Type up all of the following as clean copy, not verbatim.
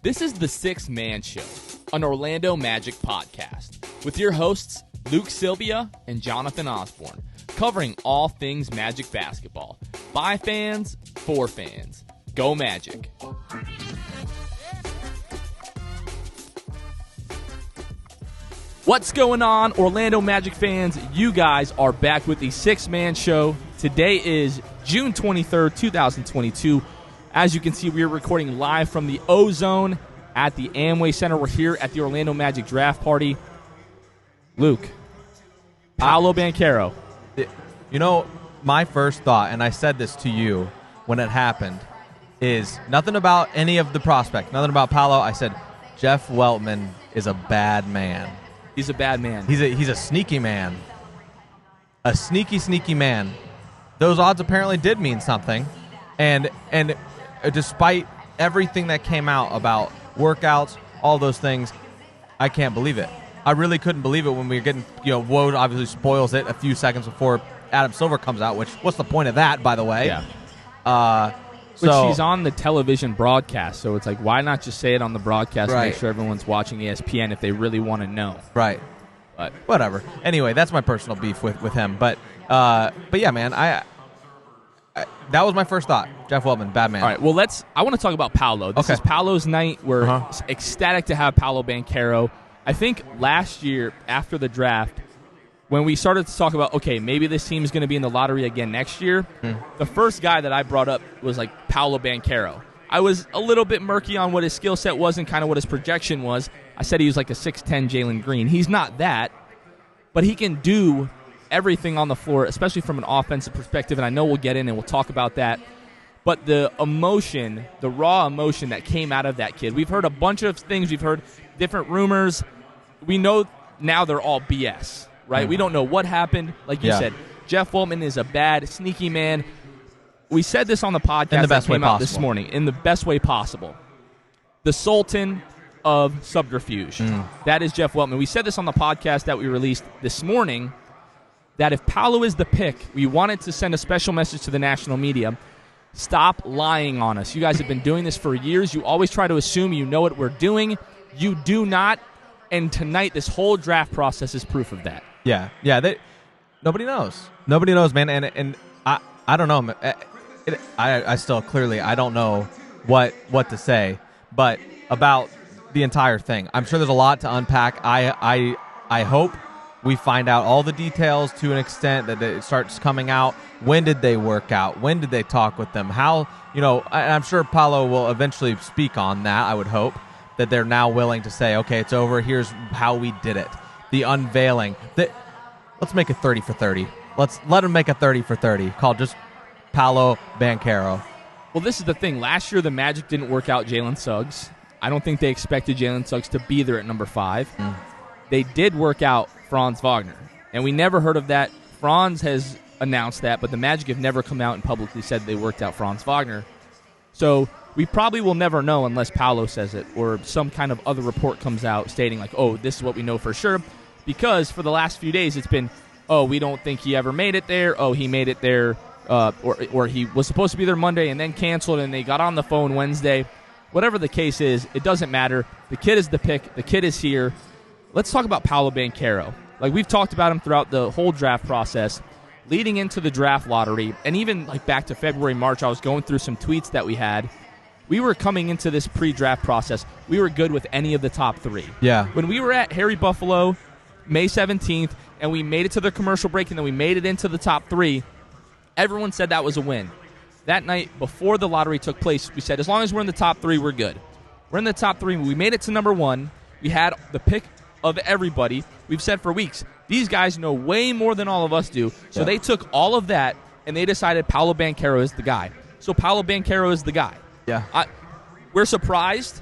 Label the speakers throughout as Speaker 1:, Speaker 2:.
Speaker 1: This is the Sixth Man Show, an Orlando Magic podcast, with your hosts Luke Sylvia and Jonathan Osborne, covering all things Magic basketball. By fans, for fans. Go Magic. What's going on, Orlando Magic fans? You guys are back with the Sixth Man Show. Today is June 23rd, 2022. As you can see, we are recording live from the O-Zone at the Amway Center. We're here at the Orlando Magic Draft Party. Luke, Paolo Banchero.
Speaker 2: You know, my first thought, and I said this to you when it happened, is nothing about any of the prospects, nothing about Paolo. I said, Jeff Weltman is a bad man.
Speaker 1: He's a bad man.
Speaker 2: He's a sneaky man. A sneaky man. Those odds apparently did mean something. And despite everything that came out about workouts, all those things, I can't believe it. I really couldn't believe it when we were getting, Woj obviously spoils it a few seconds before Adam Silver comes out, which, what's the point of that, by the way?
Speaker 1: Yeah. Which he's on the television broadcast, so it's like, why not just say it on the broadcast and make sure everyone's watching ESPN if they really want to know?
Speaker 2: Right.
Speaker 1: But
Speaker 2: whatever. Anyway, that's my personal beef with him. But yeah, man, I that was my first thought. Jeff Weltman, bad man.
Speaker 1: All right, well, I want to talk about Paolo. This is Paolo's night. We're ecstatic to have Paolo Banchero. I think last year, after the draft, when we started to talk about, okay, maybe this team is going to be in the lottery again next year, the first guy that I brought up was like Paolo Banchero. I was a little bit murky on what his skill set was and kind of what his projection was. I said he was like a 6'10 Jalen Green. He's not that, but he can do everything on the floor, especially from an offensive perspective, and I know we'll get in and we'll talk about that. But the emotion, the raw emotion that came out of that kid, we've heard a bunch of things. We've heard different rumors. We know now they're all BS, right? We don't know what happened. Like you said, Jeff Weltman is a bad, sneaky man. We said this on the podcast that came out this morning, in the best way possible. The Sultan of subterfuge. That is Jeff Weltman. We said this on the podcast that we released this morning, that if Paolo is the pick, we wanted to send a special message to the national media. Stop lying on us. You guys have been doing this for years. You always try to assume you know what we're doing. You do not. And tonight, this whole draft process is proof of that.
Speaker 2: Yeah. Nobody knows. Nobody knows, man. And I don't know. I still clearly I don't know what to say, but about the entire thing, I'm sure there's a lot to unpack. I hope we find out all the details to an extent that it starts coming out. When did they work out? When did they talk with them? How, I'm sure Paolo will eventually speak on that. I would hope that they're now willing to say, okay, it's over. Here's how we did it. The unveiling. Let's make it 30 for 30. Let him make a 30 for 30 called just Paolo Banchero.
Speaker 1: Well, this is the thing. Last year, the Magic didn't work out Jalen Suggs. I don't think they expected Jalen Suggs to be there at number 5. They did work out Franz Wagner, and we never heard of that. Franz has announced that, but the Magic have never come out and publicly said they worked out Franz Wagner. So we probably will never know unless Paolo says it or some kind of other report comes out stating like, oh, this is what we know for sure. Because for the last few days it's been, oh, we don't think he ever made it there. Oh, he made it there, or he was supposed to be there Monday and then canceled and they got on the phone Wednesday. Whatever the case is, it doesn't matter. The kid is the pick. The kid is here. Let's talk about Paolo Banchero. Like we've talked about him throughout the whole draft process, leading into the draft lottery, and even like back to February, March, I was going through some tweets that we had. We were coming into this pre-draft process. We were good with any of the top 3.
Speaker 2: Yeah.
Speaker 1: When we were at Harry Buffalo, May 17th, and we made it to the commercial break, and then we made it into the top 3, everyone said that was a win. That night, before the lottery took place, we said, as long as we're in the top 3, we're good. We're in the top 3. We made it to number 1. We had the pick of everybody. We've said for weeks, these guys know way more than all of us do. So they took all of that, and they decided Paolo Banchero is the guy. So Paolo Banchero is the guy.
Speaker 2: Yeah.
Speaker 1: We're surprised.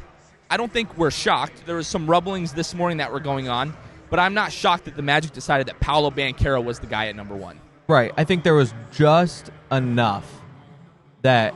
Speaker 1: I don't think we're shocked. There was some rumblings this morning that were going on, but I'm not shocked that the Magic decided that Paolo Banchero was the guy at number 1.
Speaker 2: Right. I think there was just enough that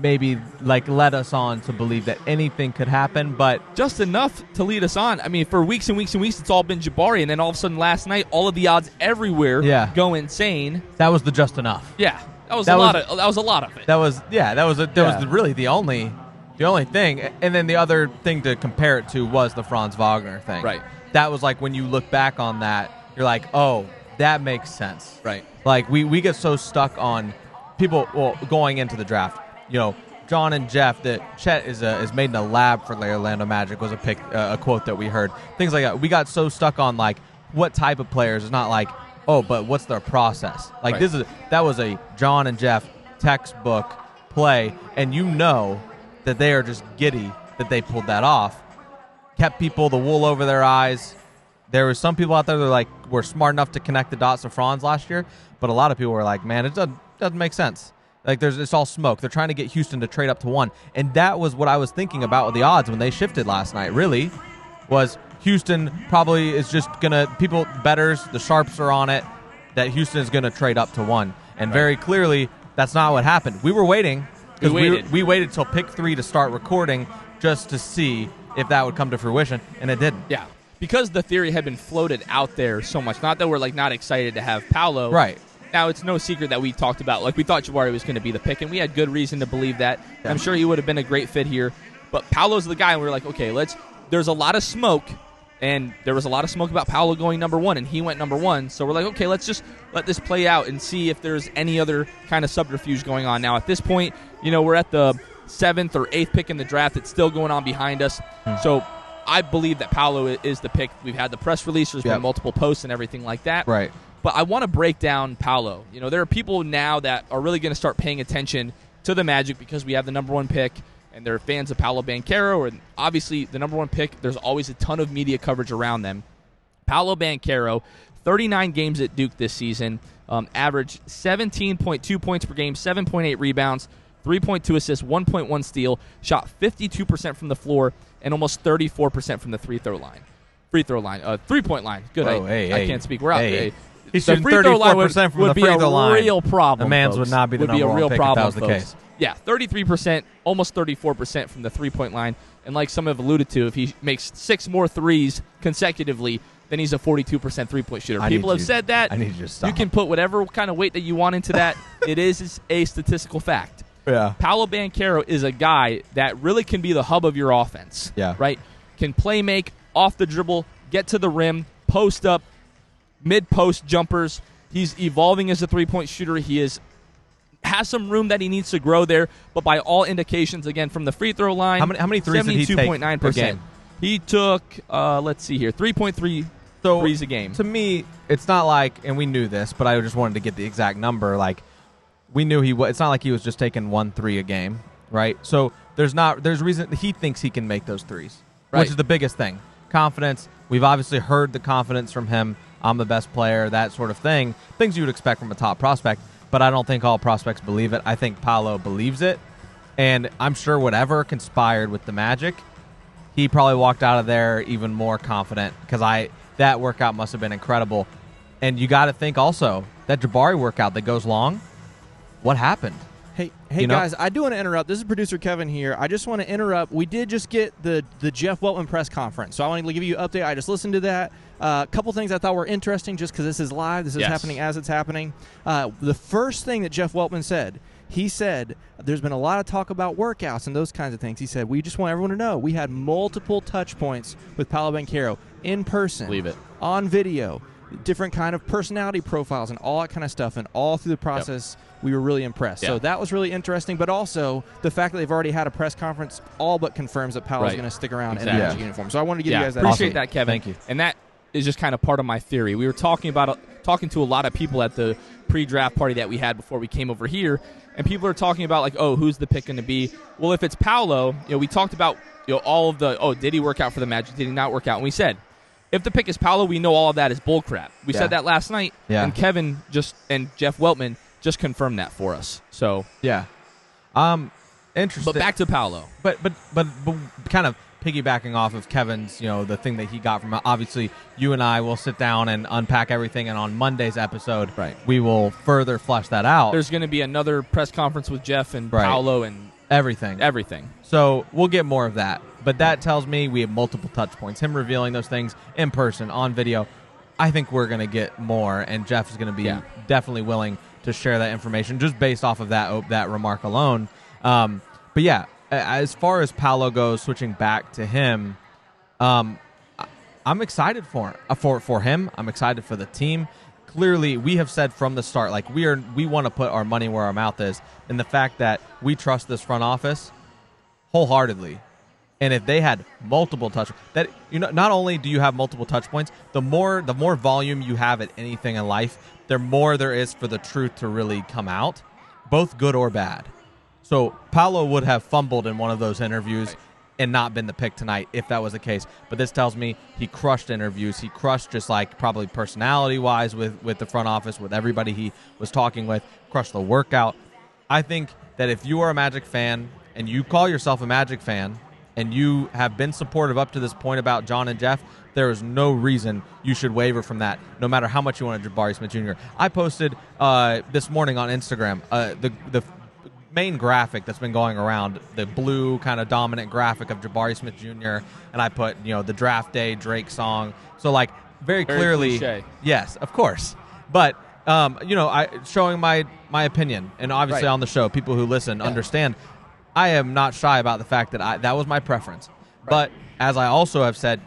Speaker 2: maybe like led us on to believe that anything could happen, but
Speaker 1: just enough to lead us on. I mean, for weeks and weeks and weeks, it's all been Jabari, and then all of a sudden last night, all of the odds everywhere go insane.
Speaker 2: That was the just enough.
Speaker 1: Yeah, that was a lot of it.
Speaker 2: That was really the only The only thing, and then the other thing to compare it to was the Franz Wagner thing.
Speaker 1: Right.
Speaker 2: That was like when you look back on that, you're like, oh, that makes sense.
Speaker 1: Right.
Speaker 2: Like we get so stuck on people going into the draft. John and Jeff, that Chet is made in a lab for the Orlando Magic was a quote that we heard. Things like that. We got so stuck on like what type of players. It's not like, oh, but what's their process? Like that was a John and Jeff textbook play, and that they are just giddy that they pulled that off. Kept people the wool over their eyes. There were some people out there that were smart enough to connect the dots to Franz last year, but a lot of people were like, man, it doesn't make sense. Like it's all smoke. They're trying to get Houston to trade up to 1. And that was what I was thinking about with the odds when they shifted last night, really, was Houston probably is just going to, bettors, the sharps are on it, that Houston is going to trade up to 1. And very clearly, that's not what happened. We were waiting. We waited till pick 3 to start recording just to see if that would come to fruition, and it didn't.
Speaker 1: Yeah, because the theory had been floated out there so much. Not that we're not excited to have Paolo.
Speaker 2: Right.
Speaker 1: Now, it's no secret that we talked about, we thought Jabari was going to be the pick, and we had good reason to believe that. Yeah. I'm sure he would have been a great fit here. But Paolo's the guy, and we were like, okay, there's a lot of smoke, and there was a lot of smoke about Paolo going number 1, and he went number 1. So we're like, okay, let's just let this play out and see if there's any other kind of subterfuge going on. Now, at this point, we're at the 7th or 8th pick in the draft. It's still going on behind us. So I believe that Paolo is the pick. We've had the press release. There's been multiple posts and everything like that.
Speaker 2: Right.
Speaker 1: But I want to break down Paolo. There are people now that are really going to start paying attention to the Magic because we have the number 1 pick, and they're fans of Paolo Banchero. And obviously, the number 1 pick, there's always a ton of media coverage around them. Paolo Banchero, 39 games at Duke this season, averaged 17.2 points per game, 7.8 rebounds, 3.2 assists, 1.1 steal, shot 52% from the floor, and almost 34% from the free throw line. 3-point line. Good.
Speaker 2: Whoa,
Speaker 1: I can't speak. We're out.
Speaker 2: Hey. He's shooting 34% from the free throw line.
Speaker 1: Would be a real problem.
Speaker 2: The man's would not be the number 1 pick if that was the case.
Speaker 1: Yeah, 33%, almost 34% from the 3-point line. And like some have alluded to, if he makes 6 more threes consecutively, then he's a 42% 3-point shooter. People have said that.
Speaker 2: I need you to stop.
Speaker 1: You can put whatever kind of weight that you want into that. It is a statistical fact.
Speaker 2: Yeah.
Speaker 1: Paolo Banchero is a guy that really can be the hub of your offense.
Speaker 2: Yeah.
Speaker 1: Right? Can play make, off the dribble, get to the rim, post up, mid-post jumpers. He's evolving as a 3-point shooter. He has some room that he needs to grow there, but by all indications, again, from the free throw line,
Speaker 2: how many threes did he take per game?
Speaker 1: He took, let's see here, 3.3 threes a game.
Speaker 2: To me, it's not like, and we knew this, but I just wanted to get the exact number. We knew it's not like he was just taking 1 3 a game, right? So there's reason he thinks he can make those threes, which is the biggest thing. Confidence. We've obviously heard the confidence from him. I'm the best player, that sort of thing. Things you would expect from a top prospect, but I don't think all prospects believe it. I think Paolo believes it, and I'm sure whatever conspired with the Magic, he probably walked out of there even more confident because that workout must have been incredible. And you got to think also, that Jabari workout that goes long, what happened?
Speaker 3: Hey guys, I do want to interrupt. This is producer Kevin here. I just want to interrupt. We did just get the Jeff Weltman press conference, so I want to give you an update. I just listened to that. A couple things I thought were interesting just because this is live. This is happening as it's happening. The first thing that Jeff Weltman said, he said, there's been a lot of talk about workouts and those kinds of things. He said, we just want everyone to know we had multiple touch points with Paolo Banchero in person,
Speaker 1: Believe it,
Speaker 3: on video, different kind of personality profiles and all that kind of stuff, and all through the process, we were really impressed. So that was really interesting, but also the fact that they've already had a press conference all but confirms that Paolo's going to stick around in a Magic uniform. So I wanted to give you guys that.
Speaker 1: Appreciate that, Kevin.
Speaker 2: Thank you.
Speaker 1: And that is just kind of part of my theory. We were talking to a lot of people at the pre-draft party that we had before we came over here, and people are talking about who's the pick going to be? Well, if it's Paolo, we talked about all of the did he work out for the Magic? Did he not work out? And we said, if the pick is Paolo, we know all of that is bullcrap. We said that last night, and Kevin and Jeff Weltman just confirmed that for us. So
Speaker 2: interesting.
Speaker 1: But back to Paolo.
Speaker 2: But kind of piggybacking off of Kevin's, the thing that he got from, obviously you and I will sit down and unpack everything, and on Monday's episode, we will further flesh that out.
Speaker 1: There's going to be another press conference with Jeff and Paolo and everything.
Speaker 2: So we'll get more of that. But that tells me we have multiple touch points. Him revealing those things in person, on video. I think we're going to get more, and Jeff is going to be definitely willing to share that information just based off of that remark alone. But as far as Paolo goes, switching back to him, I'm excited for him. I'm excited for the team. Clearly, we have said from the start, like we want to put our money where our mouth is, and the fact that we trust this front office wholeheartedly. And if they had multiple not only do you have multiple touch points, the more volume you have at anything in life, the more there is for the truth to really come out, both good or bad. So Paolo would have fumbled in one of those interviews and not been the pick tonight if that was the case. But this tells me he crushed interviews. He crushed just like probably personality-wise with the front office, with everybody he was talking with, crushed the workout. I think that if you are a Magic fan and you call yourself a Magic fan and you have been supportive up to this point about John and Jeff, there is no reason you should waver from that, no matter how much you want Jabari Smith Jr. I posted this morning on Instagram the main graphic that's been going around, the blue kind of dominant graphic of Jabari Smith Jr., and I put, the draft day Drake song. So, like, very clearly,
Speaker 1: cliche.
Speaker 2: Yes, of course. But, I showing my opinion, and obviously on the show, people who listen understand I am not shy about the fact that that was my preference. Right. But as I also have said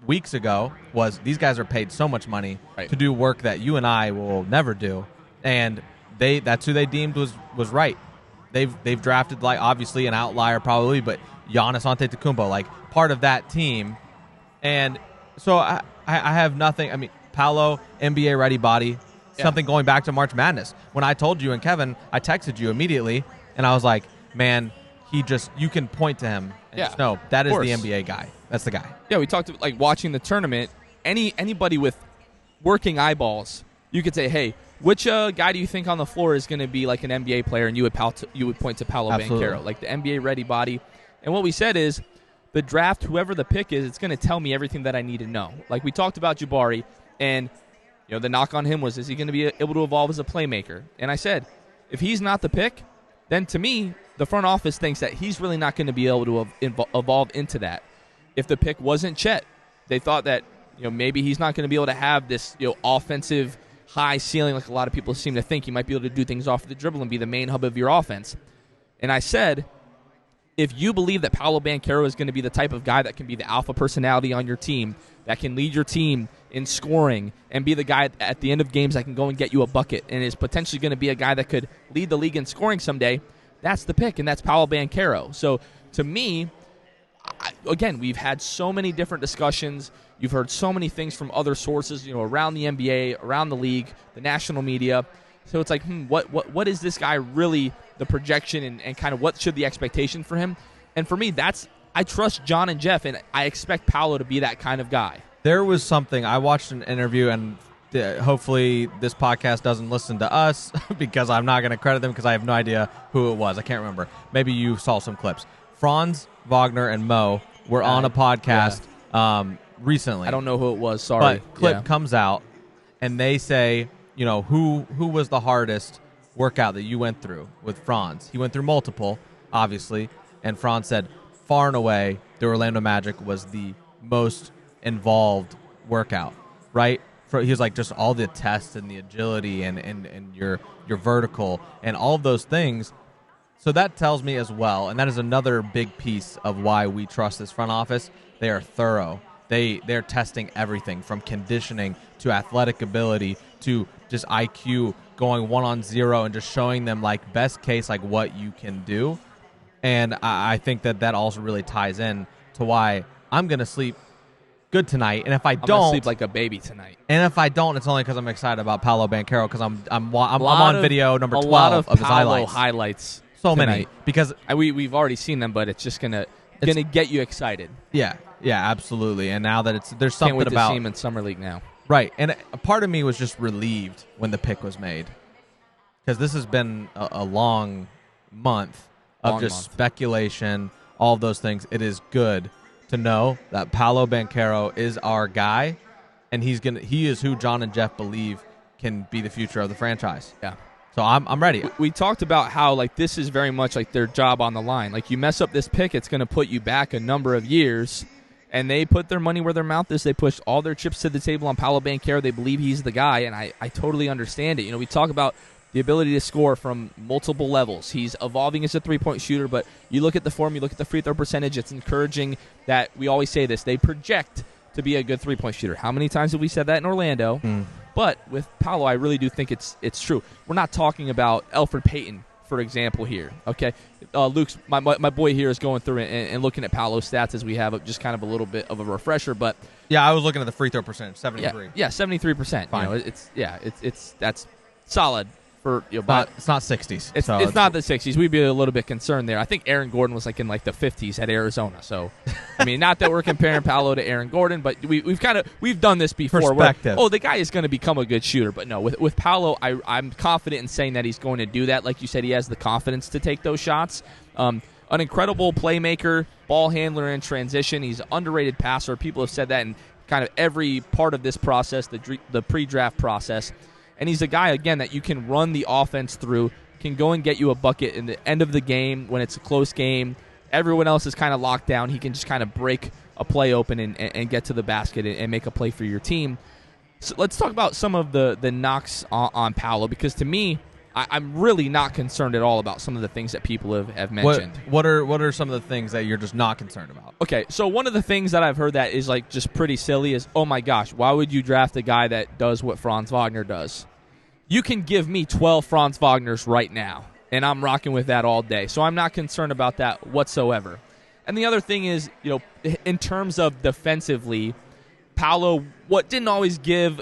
Speaker 2: weeks ago, was these guys are paid so much money to do work that you and I will never do, and that's who they deemed was right. They've drafted, like, obviously an outlier probably, but Giannis Antetokounmpo, like, part of that team. And so I have nothing. I mean, Paolo, NBA ready body, something going back to March Madness. When I told you and Kevin, I texted you immediately, and I was like, man, you can point to him and just know that is the NBA guy. That's the guy.
Speaker 1: Yeah, we talked like watching the tournament. Anybody with working eyeballs, you could say, hey, which guy do you think on the floor is going to be like an NBA player? And you would point to Paolo Banchero, like the NBA ready body. And what we said is the draft, whoever the pick is, it's going to tell me everything that I need to know. Like we talked about Jabari, and the knock on him was, is he going to be able to evolve as a playmaker? And I said, if he's not the pick, then to me, the front office thinks that he's really not going to be able to evolve into that. If the pick wasn't Chet, they thought that maybe he's not going to be able to have this offensive high ceiling like a lot of people seem to think. He might be able to do things off the dribble and be the main hub of your offense. And I said, if you believe that Paolo Banchero is going to be the type of guy that can be the alpha personality on your team, that can lead your team in scoring and be the guy at the end of games that can go and get you a bucket and is potentially going to be a guy that could lead the league in scoring someday, that's the pick, and that's Paolo Banchero. So to me, again, we've had so many different discussions. You've heard so many things from other sources, around the NBA, around the league, the national media. So it's like, what is this guy really, the projection, and kind of what should the expectation for him? And for me, I trust John and Jeff, and I expect Paolo to be that kind of guy.
Speaker 2: There was something, I watched an interview, and hopefully this podcast doesn't listen to us because I'm not going to credit them because I have no idea who it was. I can't remember. Maybe you saw some clips. Franz Wagner and Mo were on a podcast recently.
Speaker 1: I don't know who it was, sorry.
Speaker 2: But clip comes out, and they say, who was the hardest workout that you went through with Franz? He went through multiple, obviously, and Franz said, far and away, the Orlando Magic was the most involved workout, right? He was like, just all the tests and the agility and your vertical and all of those things. So that tells me as well, and that is another big piece of why we trust this front office. They are thorough. They're testing everything from conditioning to athletic ability to just IQ, going 1-on-0 and just showing them, like, best case, like, what you can do. And I think that also really ties in to why I'm going to sleep good tonight. And if I don't,
Speaker 1: I'm gonna sleep like a baby tonight.
Speaker 2: And if I don't, it's only because I'm excited about Paolo Banchero because I'm on video number 12 of his
Speaker 1: highlights.
Speaker 2: So
Speaker 1: tonight.
Speaker 2: Many because
Speaker 1: we've already seen them, but it's just gonna get you excited.
Speaker 2: Yeah, absolutely. And now that there's something
Speaker 1: Can't wait
Speaker 2: about
Speaker 1: to see him in summer league now.
Speaker 2: Right, and a part of me was just relieved when the pick was made because this has been a long month of speculation, all of those things. It is good to know that Paolo Banchero is our guy, and he is who John and Jeff believe can be the future of the franchise.
Speaker 1: Yeah.
Speaker 2: So I'm ready.
Speaker 1: We talked about how, like, this is very much like their job on the line. Like, you mess up this pick, it's going to put you back a number of years, and they put their money where their mouth is. They pushed all their chips to the table on Paolo Banchero. They believe he's the guy, and I totally understand it. We talk about the ability to score from multiple levels. He's evolving as a three-point shooter, but you look at the form, you look at the free throw percentage, it's encouraging that we always say this. They project to be a good three-point shooter. How many times have we said that in Orlando? But with Paolo, I really do think it's true. We're not talking about Elfrid Payton, for example, here. Okay, Luke's my boy here is going through and looking at Paolo's stats as we have just kind of a little bit of a refresher. But
Speaker 2: yeah, I was looking at the free throw percentage, 73.
Speaker 1: Yeah, 73%.
Speaker 2: Fine.
Speaker 1: It's that's solid.
Speaker 2: But it's not 60s.
Speaker 1: It's not the 60s. We'd be a little bit concerned there. I think Aaron Gordon was in the 50s at Arizona. So, I mean, not that we're comparing Paolo to Aaron Gordon, but we've done this before.
Speaker 2: Perspective.
Speaker 1: The guy is going to become a good shooter. But no, with Paolo, I'm confident in saying that he's going to do that. Like you said, he has the confidence to take those shots. An incredible playmaker, ball handler in transition. He's an underrated passer. People have said that in kind of every part of this process, the pre-draft process. And he's a guy, again, that you can run the offense through, can go and get you a bucket in the end of the game when it's a close game. Everyone else is kind of locked down. He can just kind of break a play open and get to the basket and make a play for your team. So let's talk about some of the knocks on Paolo, because to me, I'm really not concerned at all about some of the things that people have mentioned.
Speaker 2: What are some of the things that you're just not concerned about?
Speaker 1: Okay, so one of the things that I've heard that is just pretty silly is, oh my gosh, why would you draft a guy that does what Franz Wagner does? You can give me 12 Franz Wagners right now, and I'm rocking with that all day. So I'm not concerned about that whatsoever. And the other thing is, in terms of defensively, Paolo, what didn't always give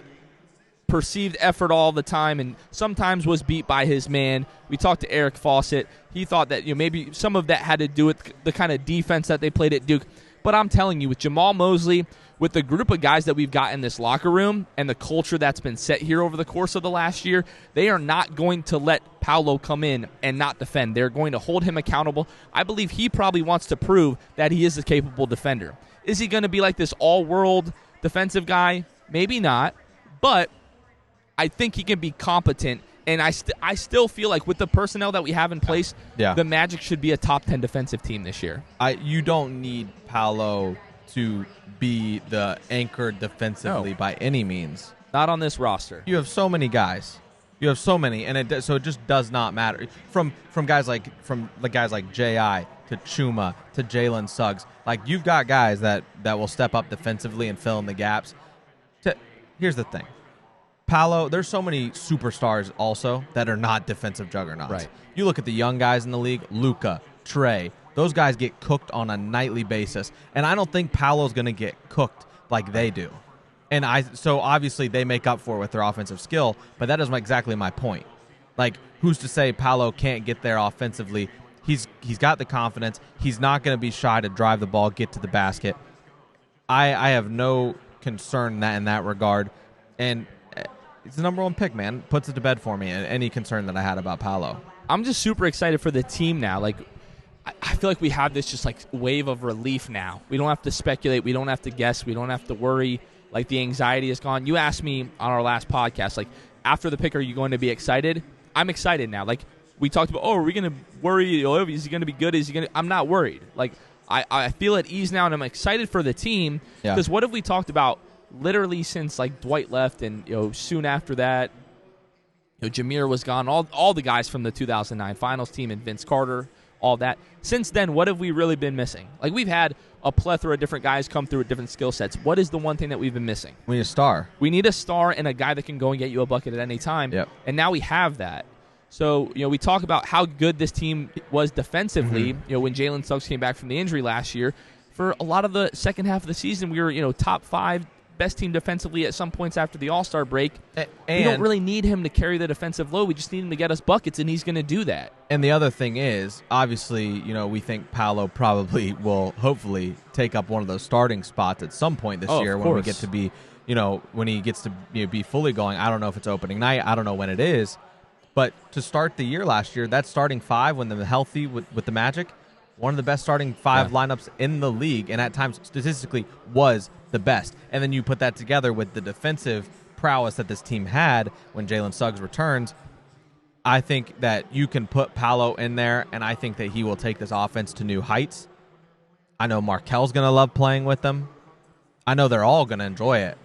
Speaker 1: perceived effort all the time and sometimes was beat by his man. We talked to Eric Fawcett. He thought that maybe some of that had to do with the kind of defense that they played at Duke. But I'm telling you, with Jamal Mosley, with the group of guys that we've got in this locker room and the culture that's been set here over the course of the last year, they are not going to let Paolo come in and not defend. They're going to hold him accountable. I believe he probably wants to prove that he is a capable defender. Is he going to be like this all-world defensive guy? Maybe not, but I think he can be competent, and I still feel like with the personnel that we have in place, the Magic should be a top 10 defensive team this year.
Speaker 2: You don't need Paolo to be the anchor defensively by any means.
Speaker 1: Not on this roster.
Speaker 2: You have so many guys. And it just does not matter. From guys like J.I. to Chuma to Jalen Suggs, you've got guys that will step up defensively and fill in the gaps. Here's the thing. Paolo, there's so many superstars also that are not defensive juggernauts.
Speaker 1: Right.
Speaker 2: You look at the young guys in the league, Luka, Trey, those guys get cooked on a nightly basis. And I don't think Paolo's going to get cooked like they do. And so obviously they make up for it with their offensive skill, but that isn't exactly my point. Who's to say Paolo can't get there offensively? He's got the confidence. He's not going to be shy to drive the ball, get to the basket. I have no concern in that regard. And it's the number one pick, man. Puts it to bed for me, any concern that I had about Paolo. I'm
Speaker 1: just super excited for the team now. I feel like we have this just wave of relief now. We don't have to speculate. We don't have to guess. We don't have to worry. The anxiety is gone. You asked me on our last podcast, after the pick, are you going to be excited? I'm excited now. We talked about, are we going to worry? Is he going to be good? I'm not worried. I feel at ease now, and I'm excited for the team. Because what have we talked about literally since Dwight left, and soon after that, Jameer was gone. All the guys from the 2009 Finals team and Vince Carter, all that. Since then, what have we really been missing? We've had a plethora of different guys come through with different skill sets. What is the one thing that we've been missing?
Speaker 2: We need a star.
Speaker 1: We need a star and a guy that can go and get you a bucket at any time.
Speaker 2: Yep.
Speaker 1: And now we have that. So, we talk about how good this team was defensively. When Jalen Suggs came back from the injury last year, for a lot of the second half of the season, we were, top 5 best team defensively at some points after the All-Star break. And we don't really need him to carry the defensive load. We just need him to get us buckets, and he's going to do that.
Speaker 2: And the other thing is, obviously, we think Paolo probably will hopefully take up one of those starting spots at some point this year when we get to be, when he gets to be fully going. I don't know if it's opening night. I don't know when it is. But to start the year last year, that starting 5 when they're healthy with the Magic, one of the best starting 5 lineups in the league, and at times statistically was the best. And then you put that together with the defensive prowess that this team had when Jalen Suggs returns. I think that you can put Paolo in there, and I think that he will take this offense to new heights. I know Markel's going to love playing with them. I know they're all going to enjoy it.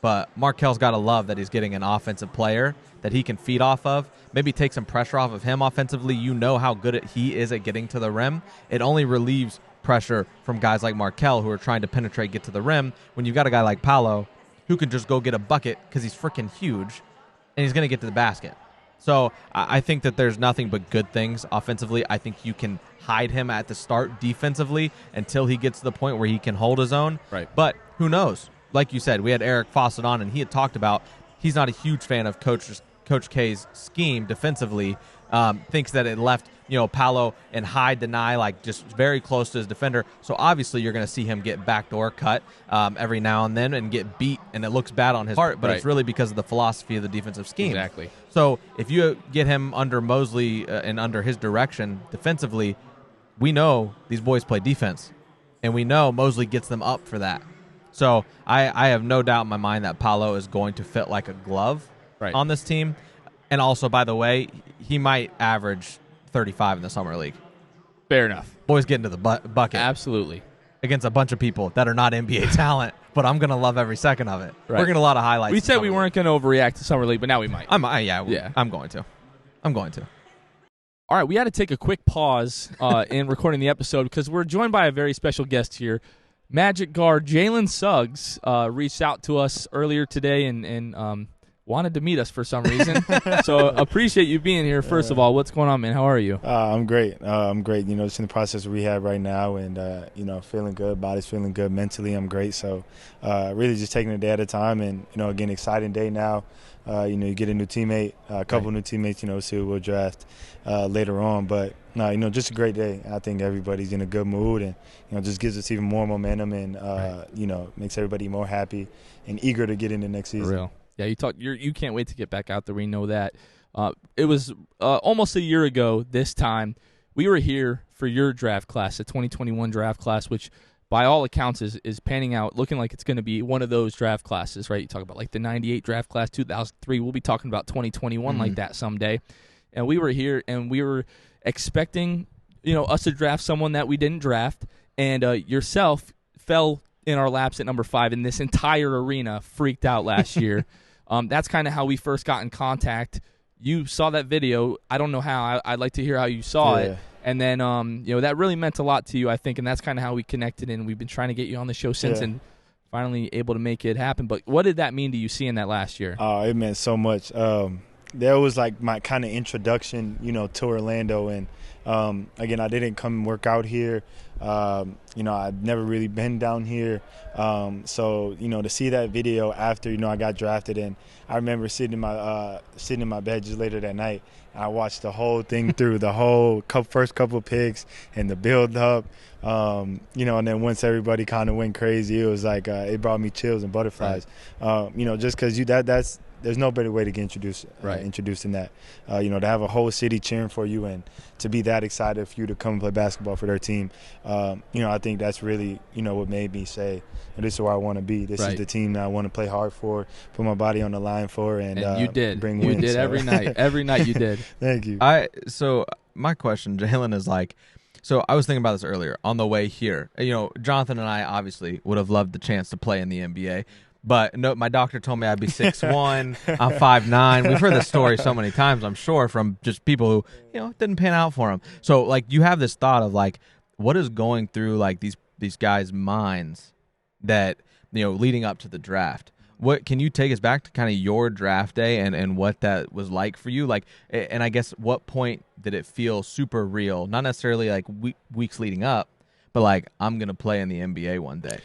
Speaker 2: But Markel's got to love that he's getting an offensive player that he can feed off of. Maybe take some pressure off of him offensively. You know how good he is at getting to the rim. It only relieves pressure from guys like Markel who are trying to penetrate, get to the rim, when you've got a guy like Paolo who can just go get a bucket because he's freaking huge and he's going to get to the basket. So I think that there's nothing but good things offensively. I think you can hide him at the start defensively until he gets to the point where he can hold his own.
Speaker 1: Right.
Speaker 2: But who knows? Like you said, we had Eric Fawcett on, and he had talked about he's not a huge fan of Coach K's scheme defensively. Thinks that it left Paolo and Hyde deny, like just very close to his defender. So obviously you're going to see him get backdoor cut every now and then and get beat, and it looks bad on his part, but It's really because of the philosophy of the defensive scheme.
Speaker 1: Exactly.
Speaker 2: So if you get him under Mosley and under his direction defensively, we know these boys play defense, and we know Mosley gets them up for that. So I have no doubt in my mind that Paolo is going to fit like a glove on this team. And also, by the way, he might average 35 in the summer league.
Speaker 1: Fair enough.
Speaker 2: Boys get into the bucket.
Speaker 1: Absolutely.
Speaker 2: Against a bunch of people that are not NBA talent, but I'm going to love every second of it. Right. We're going to a lot of highlights.
Speaker 1: We said we weren't going to overreact to summer league, but now we might.
Speaker 2: I'm going to.
Speaker 1: All right, we had to take a quick pause in recording the episode because we're joined by a very special guest here. Magic guard Jalen Suggs reached out to us earlier today and wanted to meet us for some reason. So appreciate you being here. First of all, what's going on, man? How are you?
Speaker 4: I'm great. Just in the process of rehab right now, and feeling good. Body's feeling good. Mentally, I'm great. So really just taking it day at a time, and again, exciting day now. You get a new teammate, a couple new teammates. See who we'll draft later on, but. No, just a great day. I think everybody's in a good mood, and just gives us even more momentum, and makes everybody more happy and eager to get into next season.
Speaker 1: For real. Yeah, you can't wait to get back out there. We know that. It was almost a year ago this time. We were here for your draft class, the 2021 draft class, which by all accounts is panning out, looking like it's going to be one of those draft classes, right? You talk about like the 98 draft class, 2003. We'll be talking about 2021 like that someday. And we were here, and we were expecting, us to draft someone that we didn't draft, and yourself fell in our laps at number 5, and this entire arena freaked out last year. That's kind of how we first got in contact. You saw that video. I don't know how. I'd like to hear how you saw it. And then, that really meant a lot to you, I think, and that's kind of how we connected, and we've been trying to get you on the show since and finally able to make it happen. But what did that mean to you seeing that last year?
Speaker 4: Oh, it meant so much. That was like my kind of introduction, to Orlando. And, again, I didn't come and work out here. I'd never really been down here. So, to see that video after, I got drafted, and I remember sitting in my bed just later that night. And I watched the whole thing through, the whole first couple of picks and the build up, and then once everybody kind of went crazy, it was like, it brought me chills and butterflies, just because there's no better way to get introduced in that. To have a whole city cheering for you and to be that excited for you to come and play basketball for their team. I think that's really, what made me say, this is where I want to be. This is the team that I want to play hard for, put my body on the line for, and
Speaker 1: you did.
Speaker 4: Bring wins.
Speaker 1: You did every night. Every night you did.
Speaker 4: Thank you.
Speaker 2: So my question, Jalen, is so I was thinking about this earlier on the way here. Jonathan and I obviously would have loved the chance to play in the NBA. But no, my doctor told me I'd be 6'1". I'm 5'9". We've heard this story so many times, I'm sure, from just people who, it didn't pan out for them. So, you have this thought of, what is going through, these guys' minds that, leading up to the draft. What can you take us back to kind of your draft day and what that was like for you? And I guess what point did it feel super real? Not necessarily, weeks leading up, but, I'm going to play in the NBA one day.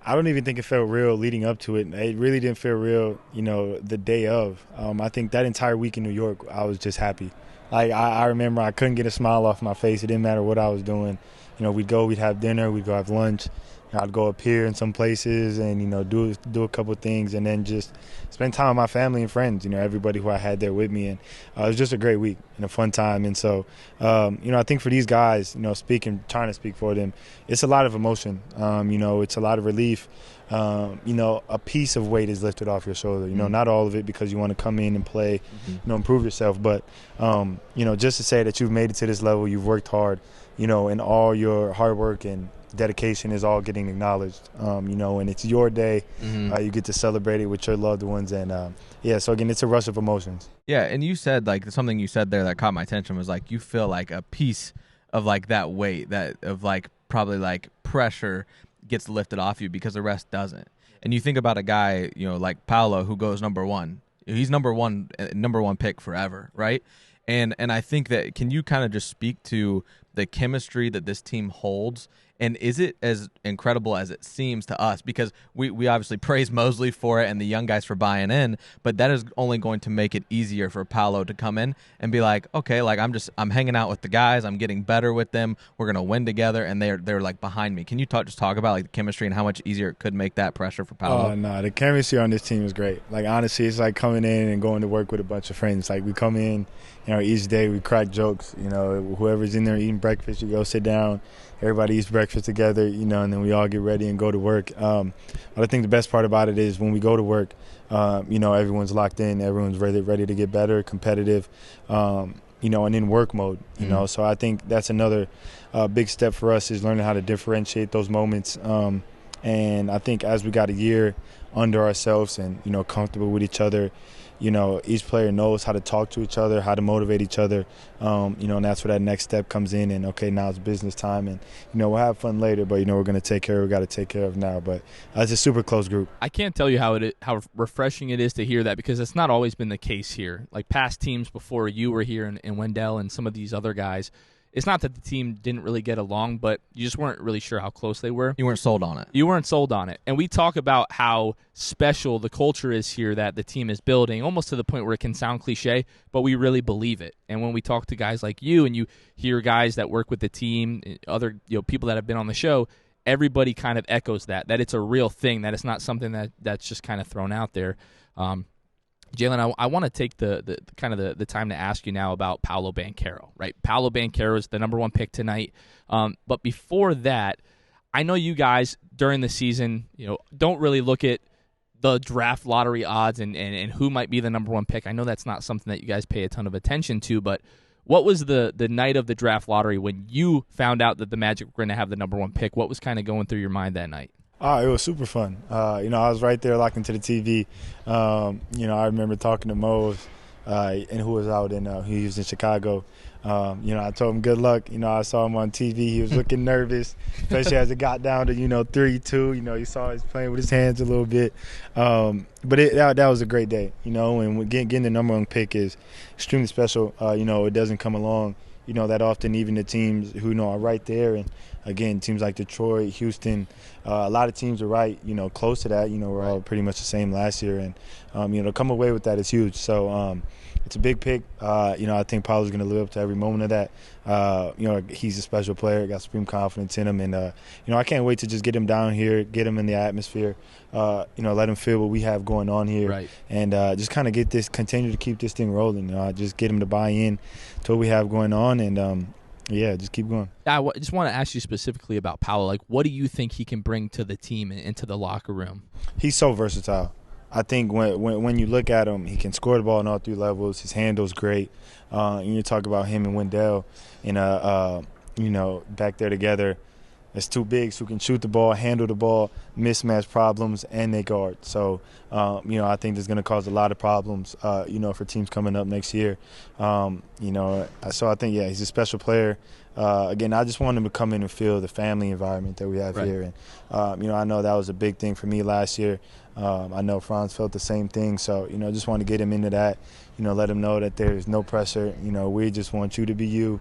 Speaker 4: I don't even think it felt real leading up to it. It really didn't feel real, the day of. I think that entire week in New York, I was just happy. I remember I couldn't get a smile off my face. It didn't matter what I was doing. We'd have dinner, we'd go have lunch. I'd go up here in some places and, do a couple things and then just spend time with my family and friends, everybody who I had there with me. And it was just a great week and a fun time. And so, I think for these guys, trying to speak for them, it's a lot of emotion. It's a lot of relief. A piece of weight is lifted off your shoulder. Not all of it because you want to come in and play, improve yourself. But, just to say that you've made it to this level, you've worked hard, and all your hard work and dedication is all getting acknowledged. When it's your day, you get to celebrate it with your loved ones. And, so, again, it's a rush of emotions.
Speaker 2: Yeah, and you said, like, something you said there that caught my attention was, like, you feel like a piece of, like, that weight, that of, like, probably, like, pressure gets lifted off you because the rest doesn't. And you think about a guy, like Paolo, who goes number one. He's number one pick forever, right? And I think that, can you kind of just speak to the chemistry that this team holds? And is it as incredible as it seems to us? Because we obviously praise Mosley for it and the young guys for buying in, but that is only going to make it easier for Paolo to come in and be like, okay, like I'm hanging out with the guys, I'm getting better with them, we're gonna win together, and they're like behind me. Can you talk about like the chemistry and how much easier it could make that pressure for Paolo?
Speaker 4: Oh no, the chemistry on this team is great. Like honestly, it's like coming in and going to work with a bunch of friends. Like we come in, each day we crack jokes. Whoever's in there eating breakfast, you go sit down. Everybody eats breakfast together, and then we all get ready and go to work. But I think the best part about it is when we go to work, everyone's locked in, everyone's ready to get better, competitive, and in work mode, So I think that's another big step for us is learning how to differentiate those moments. And I think as we got a year under ourselves and, comfortable with each other, each player knows how to talk to each other, how to motivate each other, and that's where that next step comes in. And, okay, now it's business time. And, we'll have fun later, but, we're going to take care of what we got to take care of now. But it's a super close group.
Speaker 1: I can't tell you how refreshing it is to hear that because it's not always been the case here. Like past teams before you were here and Wendell and some of these other guys, it's not that the team didn't really get along, but you just weren't really sure how close they were.
Speaker 2: You weren't sold on it.
Speaker 1: You weren't sold on it. And we talk about how special the culture is here that the team is building, almost to the point where it can sound cliche, but we really believe it. And when we talk to guys like you and you hear guys that work with the team, other people that have been on the show, everybody kind of echoes that it's a real thing, that it's not something that's just kind of thrown out there. Jalen, I want to take the kind of the time to ask you now about Paolo Banchero, right? Paolo Banchero is the number one pick tonight. But before that, I know you guys during the season, don't really look at the draft lottery odds and who might be the number one pick. I know that's not something that you guys pay a ton of attention to, but what was the night of the draft lottery when you found out that the Magic were going to have the number one pick? What was kind of going through your mind that night?
Speaker 4: It was super fun. I was right there locked into the TV. I remember talking to Mose, and who was out he was in Chicago. I told him good luck. I saw him on TV. He was looking nervous, especially as it got down to 3-2. You saw he's playing with his hands a little bit. But that was a great day. And getting the number one pick is extremely special. It doesn't come along that often, even the teams who are right there. And again, teams like Detroit, Houston, a lot of teams are right, close to that. We're all pretty much the same last year. And, to come away with that is huge. So it's a big pick. I think Paolo's going to live up to every moment of that. He's a special player, got supreme confidence in him. And, I can't wait to just get him down here, get him in the atmosphere, let him feel what we have going on here.
Speaker 1: Right.
Speaker 4: And just kind of continue to keep this thing rolling. Just get him to buy in to what we have going on. And, just keep going.
Speaker 1: I just want to ask you specifically about Paolo. Like, what do you think he can bring to the team and into the locker room?
Speaker 4: He's so versatile. I think when you look at him, he can score the ball on all three levels. His handle's great. And you talk about him and Wendell, back there together. It's two bigs who can shoot the ball, handle the ball, mismatch problems, and they guard. So, I think there's going to cause a lot of problems, for teams coming up next year. So I think, he's a special player. Again, I just want him to come in and feel the family environment that we have here. And, I know that was a big thing for me last year. I know Franz felt the same thing. So, just want to get him into that, let him know that there's no pressure. We just want you to be you,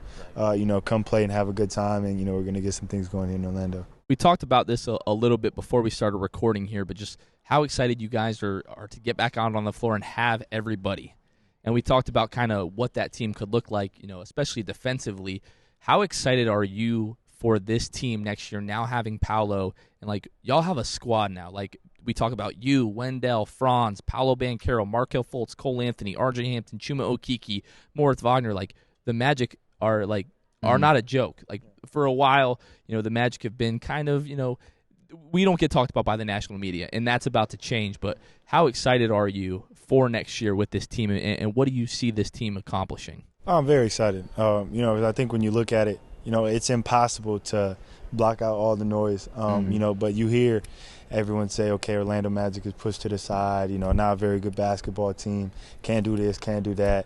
Speaker 4: come play and have a good time. And, we're going to get some things going here in Orlando.
Speaker 1: We talked about this a little bit before we started recording here, but just how excited you guys are to get back out on the floor and have everybody. And we talked about kind of what that team could look like, especially defensively. How excited are you for this team next year, now having Paolo, and y'all have a squad now. We talk about you, Wendell, Franz, Paolo Banchero, Markelle Fultz, Cole Anthony, RJ Hampton, Chuma Okeke, Moritz Wagner. The Magic are not a joke. For a while, the Magic have been kind of, we don't get talked about by the national media, and that's about to change. But how excited are you for next year with this team, and what do you see this team accomplishing?
Speaker 4: I'm very excited. I think when you look at it, it's impossible to block out all the noise. But you hear everyone say, okay, Orlando Magic is pushed to the side, not a very good basketball team, can't do this, can't do that.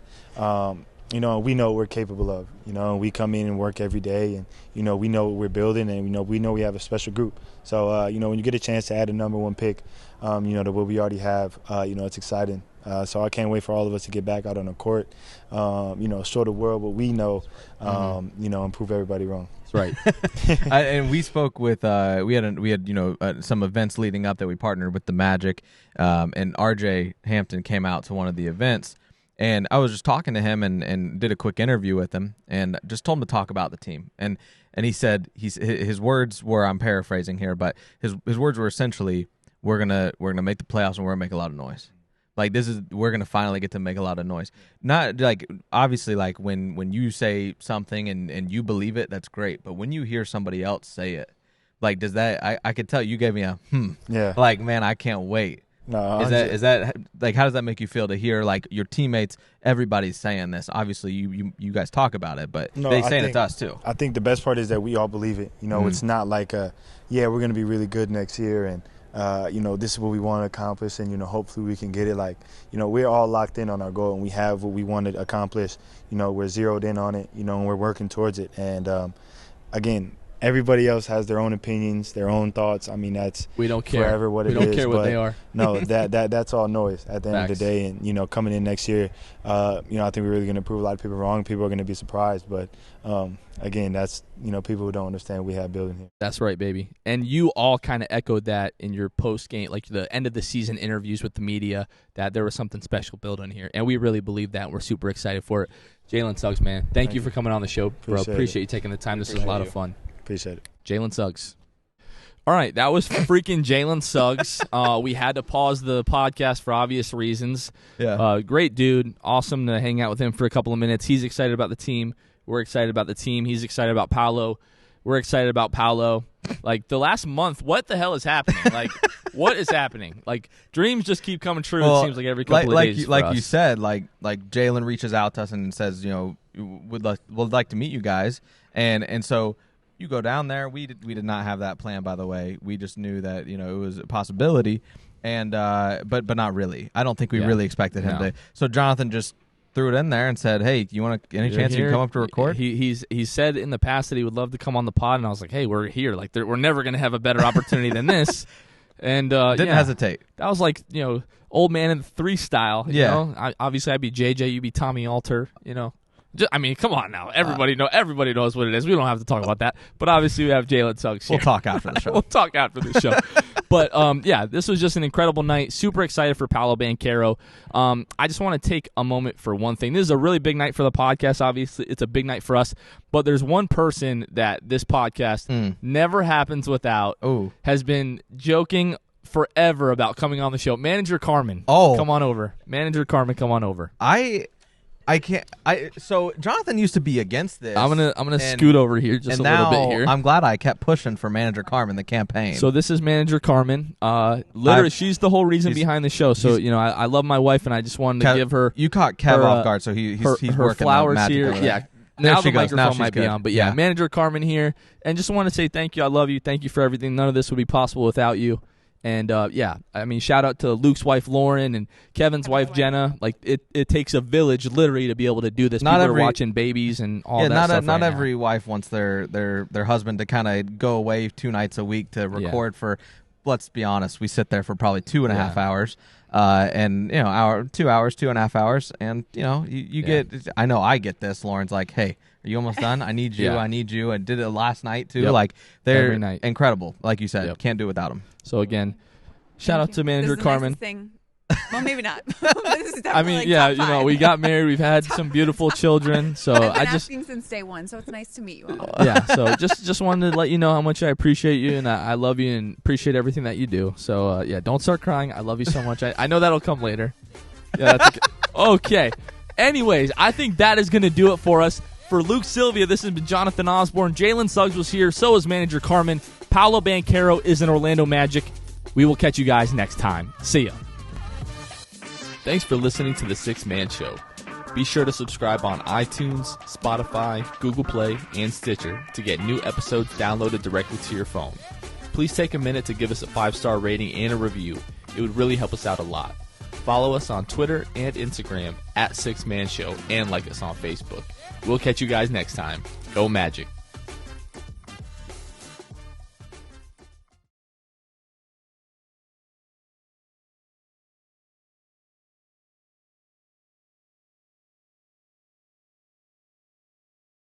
Speaker 4: We know what we're capable of. We come in and work every day, and we know what we're building, and we know we have a special group. So when you get a chance to add a number one pick, to what we already have, it's exciting. So I can't wait for all of us to get back out on the court, show the world what we know, and prove everybody wrong.
Speaker 1: Right.
Speaker 2: And we spoke with we had some events leading up that we partnered with the Magic, and RJ Hampton came out to one of the events, and I was just talking to him and did a quick interview with him and just told him to talk about the team, and he said his words were, I'm paraphrasing here, but his words were essentially, we're gonna make the playoffs and we're gonna make a lot of noise. Like, we're gonna finally get to make a lot of noise. Not like, obviously, like when you say something and you believe it, that's great. But when you hear somebody else say it, like, does that? I could tell you gave me a
Speaker 4: Yeah.
Speaker 2: Like, man, I can't wait.
Speaker 4: No,
Speaker 2: is that like, how does that make you feel to hear like your teammates, everybody's saying this? Obviously, you guys talk about it, but they saying it to us too.
Speaker 4: I think the best part is that we all believe it. It's not like we're gonna be really good next year and. This is what we want to accomplish, and, hopefully we can get it. Like, we're all locked in on our goal, and we have what we want to accomplish. We're zeroed in on it, and we're working towards it. And, again, everybody else has their own opinions, their own thoughts. I mean, that's
Speaker 1: we don't care.
Speaker 4: Forever what it is.
Speaker 1: We don't care what they are.
Speaker 4: No, that's all noise at the end of the day. And, coming in next year, I think we're really going to prove a lot of people wrong. People are going to be surprised. But, again, that's, people who don't understand what we have building here.
Speaker 1: That's right, baby. And you all kind of echoed that in your post-game, like the end of the season interviews with the media, that there was something special building here. And we really believe that. We're super excited for it. Jalen Suggs, man, thank you for coming on the show, bro. Appreciate you taking the time. This is a lot of fun.
Speaker 4: Appreciate it.
Speaker 1: Jalen Suggs. All right, that was freaking Jalen Suggs. We had to pause the podcast for obvious reasons.
Speaker 2: Yeah.
Speaker 1: Great dude. Awesome to hang out with him for a couple of minutes. He's excited about the team. We're excited about the team. He's excited about Paolo. We're excited about Paolo. Like, the last month, what the hell is happening? Like, what is happening? Like, dreams just keep coming true, it seems like, every couple of days.
Speaker 2: Like you said, like Jalen reaches out to us and says, would like to meet you guys. And so you go down there. We did not have that plan, by the way. We just knew that, it was a possibility. And but not really. I don't think we really expected him to. So Jonathan just threw it in there and said, "Hey, any chance you can come up to record?"
Speaker 1: He said in the past that he would love to come on the pod, and I was like, "Hey, we're here. Like, we're never going to have a better opportunity than this." And
Speaker 2: didn't hesitate.
Speaker 1: That was like, old man in 3 style. You know? Obviously, I'd be JJ, you'd be Tommy Alter. I mean, come on now. Everybody knows what it is. We don't have to talk about that. But obviously, we have Jalen Suggs here.
Speaker 2: We'll talk after the show.
Speaker 1: We'll talk after the show. But, this was just an incredible night. Super excited for Paolo Banchero. I just want to take a moment for one thing. This is a really big night for the podcast. Obviously, it's a big night for us. But there's one person that this podcast never happens without, has been joking forever about coming on the show. Manager Carmen. Come on over. Manager Carmen, come on over.
Speaker 2: I can't. So Jonathan used to be against this.
Speaker 1: I'm gonna scoot over here just a little bit here.
Speaker 2: I'm glad I kept pushing for Manager Carmen, the campaign.
Speaker 1: So this is Manager Carmen. Literally, she's the whole reason behind the show. So I love my wife, and I just wanted to give her.
Speaker 2: You caught Kev off guard, so he's
Speaker 1: her
Speaker 2: working
Speaker 1: flowers
Speaker 2: on
Speaker 1: here. Yeah. Now the microphone might be on, but
Speaker 2: yeah,
Speaker 1: Manager Carmen here, and just want to say thank you. I love you. Thank you for everything. None of this would be possible without you. And, I mean, shout out to Luke's wife, Lauren, and Kevin's wife, Jenna. Like, it takes a village, literally, to be able to do this. People are watching babies and all that stuff
Speaker 2: not every wife wants their husband to kind of go away 2 nights a week to record for, let's be honest, we sit there for probably 2.5 hours. And, 2 hours, 2.5 hours. And, you get, I know I get this. Lauren's like, hey, are you almost done? I need you. I need you. I did it last night, too. Like, they're
Speaker 1: every night.
Speaker 2: Incredible. Like you said, can't do without them.
Speaker 1: So, again, shout out to Manager Carmen.
Speaker 5: Well, maybe not. This is
Speaker 1: I mean, we got married. We've had some beautiful children. So
Speaker 5: I've been asking since day one, so it's nice to meet you all.
Speaker 1: So just wanted to let you know how much I appreciate you, and I love you and appreciate everything that you do. So, don't start crying. I love you so much. I know that'll come later. Yeah, that's okay. Anyways, I think that is going to do it for us. For Luke Sylvia, this has been Jonathan Osborne. Jalen Suggs was here. So is Manager Carmen. Paolo Banchero is an Orlando Magic. We will catch you guys next time. See ya. Thanks for listening to The Sixth Man Show. Be sure to subscribe on iTunes, Spotify, Google Play, and Stitcher to get new episodes downloaded directly to your phone. Please take a minute to give us a 5-star rating and a review. It would really help us out a lot. Follow us on Twitter and Instagram at 6 Man Show and like us on Facebook. We'll catch you guys next time. Go Magic.